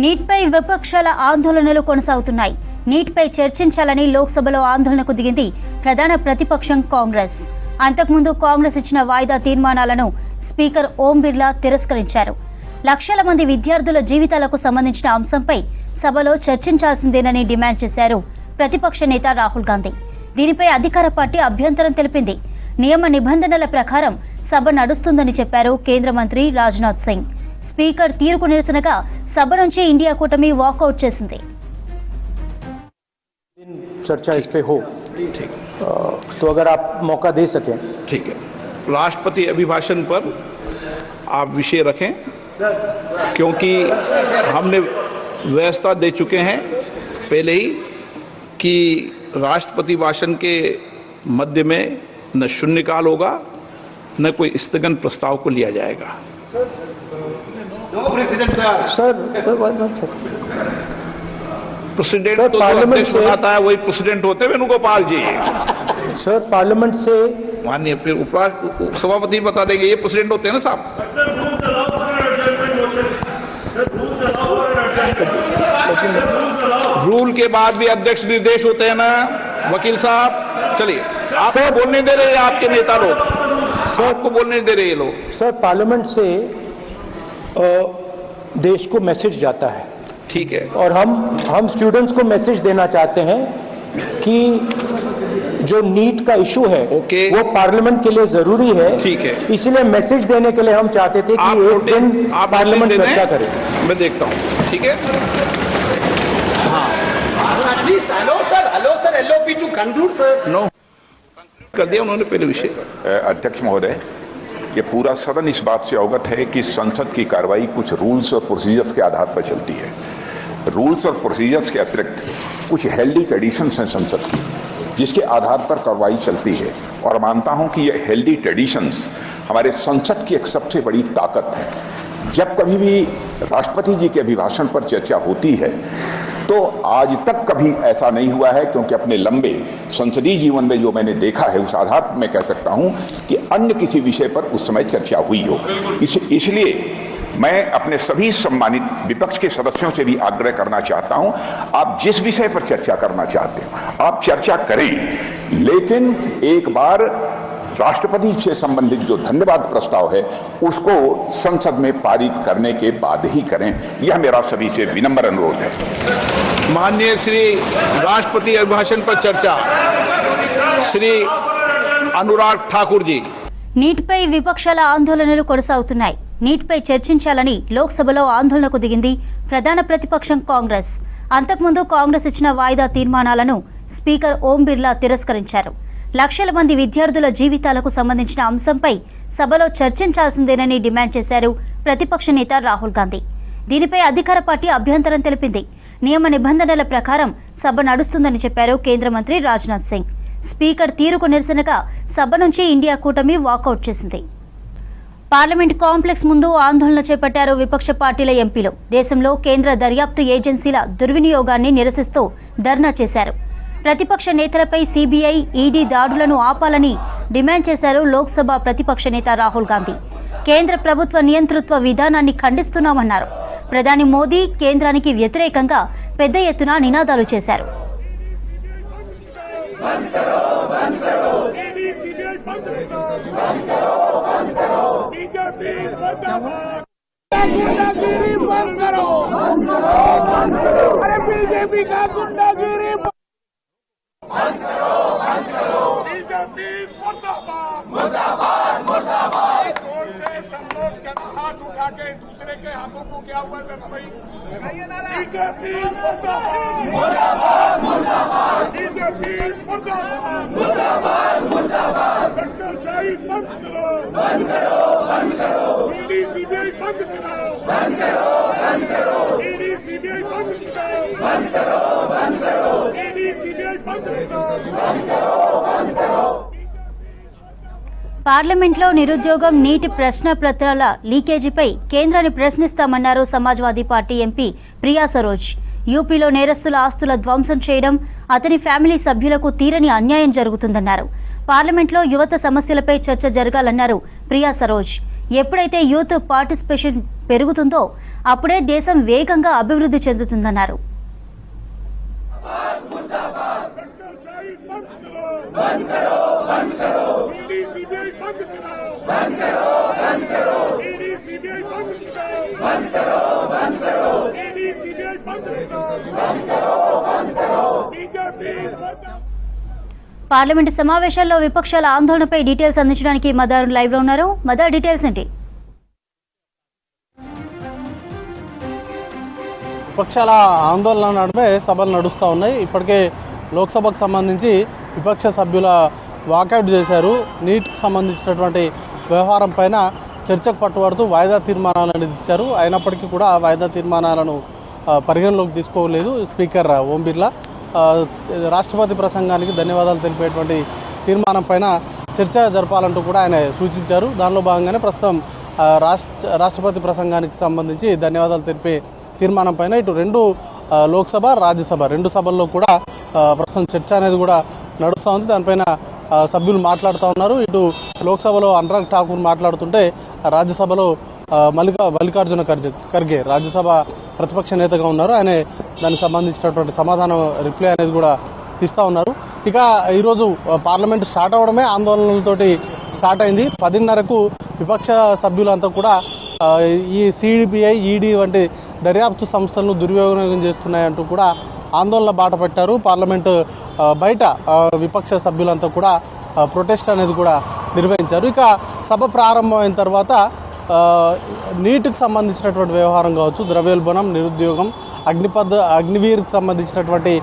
నీట్పై విపక్షాల ఆందోళనలు కొనసాగుతున్నాయి. నీట్పై చర్చించాలని లోక్సభలో ఆందోళనకు దిగింది ప్రధాన ప్రతిపక్షం కాంగ్రెస్. అంతకుముందు కాంగ్రెస్ ఇచ్చిన వాయిదా తీర్మానాలను స్పీకర్ ఓం బిర్లా తిరస్కరించారు. లక్షల మంది విద్యార్థుల జీవితాలకు సంబంధించిన అంశంపై సభలో చర్చించాల్సిందేనని డిమాండ్ చేశారు ప్రతిపక్ష నేత రాహుల్ గాంధీ. దీనిపై అధికార పార్టీ అభ్యంతరం తెలిపింది. నియమ నిబంధనల ప్రకారం సభ నడుస్తుందని చెప్పారు కేంద్ర మంత్రి రాజ్నాథ్ సింగ్. స్పీకర్ తీరుకు నిరసనగా సభ నుంచి ఇండియా కూటమి వాకౌట్ చేసింది. चर्चा इस पे हो तो अगर आप मौका दे सकें. ठीक है, राष्ट्रपति अभिभाषण पर आप विषय रखें क्योंकि हमने व्यवस्था दे चुके हैं पहले ही कि राष्ट्रपति भाषण के मध्य में न शून्यकाल होगा न कोई स्थगन प्रस्ताव को लिया जाएगा. सर प्रेसिडेंट तो पार्लियामेंट से आता है, वही प्रेसिडेंट होते हैं वेणुगोपाल जी. सर पार्लियामेंट से माननीय फिर सभापति बता देंगे ये प्रेसिडेंट होते हैं ना साहब. रूल के बाद भी अध्यक्ष निर्देश होते हैं ना वकील साहब. चलिए आपको बोलने दे रहे हैं आपके नेता लोग, आपको बोलने दे रहे हैं लोग. सर पार्लियामेंट से देश को मैसेज जाता है. ठीक है, और हम स्टूडेंट्स को मैसेज देना चाहते हैं कि जो नीट का इशू है वो पार्लियामेंट के लिए जरूरी है. ठीक है, इसलिए मैसेज देने के लिए हम चाहते थे कि एक दिन पार्लियामेंट चर्चा करे. मैं देखता हूँ. ठीक है, नो कर दिया उन्होंने पहले विषय. अध्यक्ष महोदय, ये पूरा सदन इस बात से अवगत है कि संसद की कार्रवाई कुछ रूल्स और प्रोसीजर्स के आधार पर चलती है. रूल्स और प्रोसीजर्स के अतिरिक्त कुछ हेल्दी ट्रेडिशंस हैं संसद की जिसके आधार पर कार्रवाई चलती है. और मानता हूं कि ये हेल्दी ट्रेडिशंस हमारे संसद की एक सबसे बड़ी ताकत है. जब कभी भी राष्ट्रपति जी के अभिभाषण पर चर्चा होती है तो आज तक कभी ऐसा नहीं हुआ है, क्योंकि अपने लंबे संसदीय जीवन में जो मैंने देखा है उस आधार पर मैं कह सकता हूं कि अन्य किसी विषय पर उस समय चर्चा हुई हो. इसलिए मैं अपने सभी सम्मानित विपक्ष के सदस्यों से भी आग्रह करना चाहता हूं, आप जिस विषय पर चर्चा करना चाहते हो आप चर्चा करें, लेकिन एक बार राष्ट्रपति से संबंधित जो धन्यवाद प्रस्ताव है उसको संसद में पारित करने के बाद ही करें. यह मेरा सभी से विनम्र अनुरोध है. माननीय श्री राष्ट्रपति अभिभाषण पर चर्चा, श्री अनुराग ठाकुर जी. నీట్పై విపక్షాల ఆందోళనలు కొనసాగుతున్నాయి. నీట్పై చర్చించాలని లోక్సభలో ఆందోళనకు దిగింది ప్రధాన ప్రతిపక్షం కాంగ్రెస్. అంతకుముందు కాంగ్రెస్ ఇచ్చిన వాయిదా తీర్మానాలను స్పీకర్ ఓం బిర్లా తిరస్కరించారు. లక్షల మంది విద్యార్థుల జీవితాలకు సంబంధించిన అంశంపై సభలో చర్చించాల్సిందేనని డిమాండ్ చేశారు ప్రతిపక్ష నేత రాహుల్ గాంధీ. దీనిపై అధికార పార్టీ అభ్యంతరం తెలిపింది. నియమ నిబంధనల ప్రకారం సభ నడుస్తుందని చెప్పారు కేంద్ర మంత్రి రాజ్నాథ్ సింగ్. స్పీకర్ తీరుకు నిరసనగా సభ నుంచి ఇండియా కూటమి వాకౌట్ చేసింది. పార్లమెంట్ కాంప్లెక్స్ ముందు ఆందోళన చేపట్టారు విపక్ష పార్టీల ఎంపీలు. దేశంలో కేంద్ర దర్యాప్తు ఏజెన్సీల దుర్వినియోగాన్ని నిరసిస్తూ ధర్నా చేశారు. ప్రతిపక్ష నేతలపై సిబిఐ, ఈడీ దాడులను ఆపాలని డిమాండ్ చేశారు లోక్సభ ప్రతిపక్ష నేత రాహుల్ గాంధీ. కేంద్ర ప్రభుత్వ నియంతృత్వ విధానాన్ని ఖండిస్తున్నామన్నారు. ప్రధాని మోదీ కేంద్రానికి వ్యతిరేకంగా పెద్ద ఎత్తున నినాదాలు చేశారు. हाथ उठा के दूसरे के हाथों को क्या हुआ भाई. भ्रष्टाचारी बंद करो, बंद करो, बंद करो. ईडी सीबीआई बंद करो, बंद करो, बंद करो. ईडी सीबीआई बंद करो, बंद करो, बंद करो. ईडी सीबीआई बंद करो, बंद करो, बंद करो. పార్లమెంట్లో నిరుద్యోగం, నీటి ప్రశ్న పత్రాల లీకేజీపై కేంద్రాన్ని ప్రశ్నిస్తామన్నారు సమాజ్వాదీ పార్టీ ఎంపీ ప్రియా సరోజ్. యూపీలో నేరస్తుల ఆస్తుల ధ్వంసం చేయడం, అతని ఫ్యామిలీ సభ్యులకు తీరని అన్యాయం జరుగుతుందన్నారు. పార్లమెంట్లో యువత సమస్యలపై చర్చ జరగాలన్నారు ప్రియా సరోజ్. ఎప్పుడైతే యూత్ పార్టిసిపేషన్ పెరుగుతుందో అప్పుడే దేశం వేగంగా అభివృద్ధి చెందుతుందన్నారు. बंद करो बंद करो ईडी सीबीआई बंद करो बंद करो बंद करो ईडी सीबीआई बंद करो ईडी सीबीआई बंद करो बीजेपी పార్లమెంటు సమావేశాల్లో విపక్షాల ఆందోళనపై డీటెయిల్స్ అందించడానికి మదార్ లైవ్ లో ఉన్నారు. మదార్, డీటెయిల్స్ ఏంటి? విపక్షాల ఆందోళన నడుమే సభలు నడుస్తూ ఉన్నాయి. ఇప్పటికే లోక్సభకు సంబంధించి విపక్ష సభ్యుల వాకౌట్ చేశారు. నీట్కి సంబంధించినటువంటి వ్యవహారం పైన చర్చకు పట్టుబడుతూ వాయిదా తీర్మానాలు అనేది ఇచ్చారు. అయినప్పటికీ కూడా వాయిదా తీర్మానాలను పరిగణలోకి తీసుకోలేదు స్పీకర్ ఓం బిర్లా. రాష్ట్రపతి ప్రసంగానికి ధన్యవాదాలు తెలిపేటువంటి తీర్మానం పైన చర్చ జరపాలంటూ కూడా ఆయన సూచించారు. దానిలో భాగంగానే ప్రస్తుతం రాష్ట్రపతి ప్రసంగానికి సంబంధించి ధన్యవాదాలు తెలిపే తీర్మానం పైన ఇటు రెండు లోక్సభ రాజ్యసభ రెండు సభల్లో కూడా ప్రస్తుతం చర్చ అనేది కూడా నడుస్తూ ఉంది. దానిపైన సభ్యులు మాట్లాడుతూ ఉన్నారు. ఇటు లోక్సభలో అనురాగ్ ఠాకూర్ మాట్లాడుతుంటే రాజ్యసభలో మల్లికార్జున ఖర్గే రాజ్యసభ ప్రతిపక్ష నేతగా ఉన్నారు. ఆయన దానికి సంబంధించినటువంటి సమాధానం రిప్లై అనేది కూడా ఇస్తూ ఉన్నారు. ఇక ఈరోజు పార్లమెంట్ స్టార్ట్ అవడమే ఆందోళనలతోటి స్టార్ట్ అయింది. 10:30కు విపక్ష సభ్యులంతా కూడా ఈ సిబిఐ ఈడీ వంటి దర్యాప్తు సంస్థలను దుర్వినియోగం చేస్తున్నాయంటూ కూడా ఆందోళన బాట పెట్టారు. పార్లమెంటు బయట విపక్ష సభ్యులంతా కూడా ప్రొటెస్ట్ అనేది కూడా నిర్వహించారు. ఇక సభ ప్రారంభమైన తర్వాత నీటికి సంబంధించినటువంటి వ్యవహారం కావచ్చు, ద్రవ్యోల్బణం, నిరుద్యోగం, అగ్నివీర్కి సంబంధించినటువంటి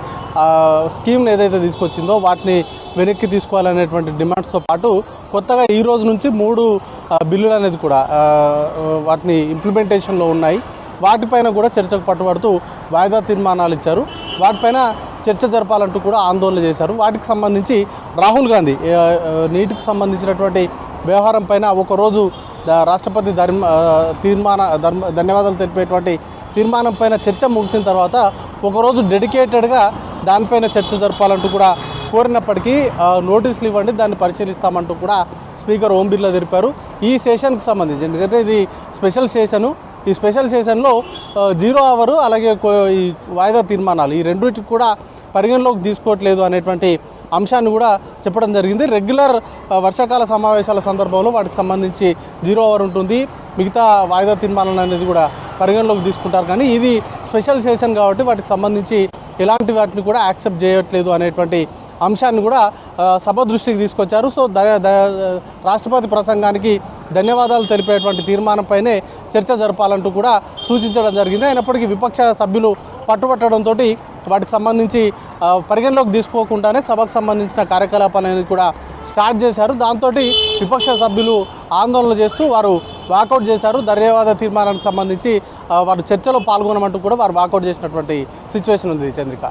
స్కీమ్ని ఏదైతే తీసుకొచ్చిందో వాటిని వెనక్కి తీసుకోవాలనేటువంటి డిమాండ్స్తో పాటు కొత్తగా ఈ రోజు నుంచి 3 బిల్లులు అనేది కూడా వాటిని ఇంప్లిమెంటేషన్లో ఉన్నాయి. వాటిపైన కూడా చర్చకు పట్టుబడుతూ వాయిదా తీర్మానాలు ఇచ్చారు. వాటిపైన చర్చ జరపాలంటూ కూడా ఆందోళన చేశారు. వాటికి సంబంధించి రాహుల్ గాంధీ నీటికి సంబంధించినటువంటి వ్యవహారం పైన ఒకరోజు రాష్ట్రపతి ధన్యవాదాలు తెలిపేటువంటి తీర్మానం పైన చర్చ ముగిసిన తర్వాత ఒకరోజు డెడికేటెడ్గా దానిపైన చర్చ జరపాలంటూ కూడా కోరినప్పటికీ నోటీసులు ఇవ్వండి, దాన్ని పరిశీలిస్తామంటూ కూడా స్పీకర్ ఓం బిర్లా తెలిపారు. ఈ సెషన్కి సంబంధించి ఎందుకంటే ఇది స్పెషల్ సెషను, ఈ స్పెషల్ సెషన్లో 0 అవర్ అలాగే ఈ వాయిదా తీర్మానాలు ఈ రెండింటికి కూడా పరిగణలోకి తీసుకోవట్లేదు అనేటువంటి అంశాన్ని కూడా చెప్పడం జరిగింది. రెగ్యులర్ వర్షాకాల సమావేశాల సందర్భంలో వాటికి సంబంధించి 0 అవర్ ఉంటుంది, మిగతా వాయిదా తీర్మానాలు అనేది కూడా పరిగణలోకి తీసుకుంటారు. కానీ ఇది స్పెషల్ సెషన్ కాబట్టి వాటికి సంబంధించి ఎలాంటి వాటిని కూడా యాక్సెప్ట్ చేయట్లేదు అనేటువంటి అంశాన్ని కూడా సభ దృష్టికి తీసుకొచ్చారు. సో రాష్ట్రపతి ప్రసంగానికి ధన్యవాదాలు తెలిపేటువంటి తీర్మానంపైనే చర్చ జరపాలంటూ కూడా సూచించడం జరిగింది. అయినప్పటికీ విపక్ష సభ్యులు పట్టుబట్టడంతో వాటికి సంబంధించి పరిగణలోకి తీసుకోకుండానే సభకు సంబంధించిన కార్యకలాపాలు అనేది కూడా స్టార్ట్ చేశారు. దాంతో విపక్ష సభ్యులు ఆందోళన చేస్తూ వారు వాకౌట్ చేశారు. ధన్యవాద తీర్మానానికి సంబంధించి వారు చర్చలో పాల్గొనమంటూ కూడా వారు వాకౌట్ చేసినటువంటి సిచ్యువేషన్ ఉంది. చంద్రిక.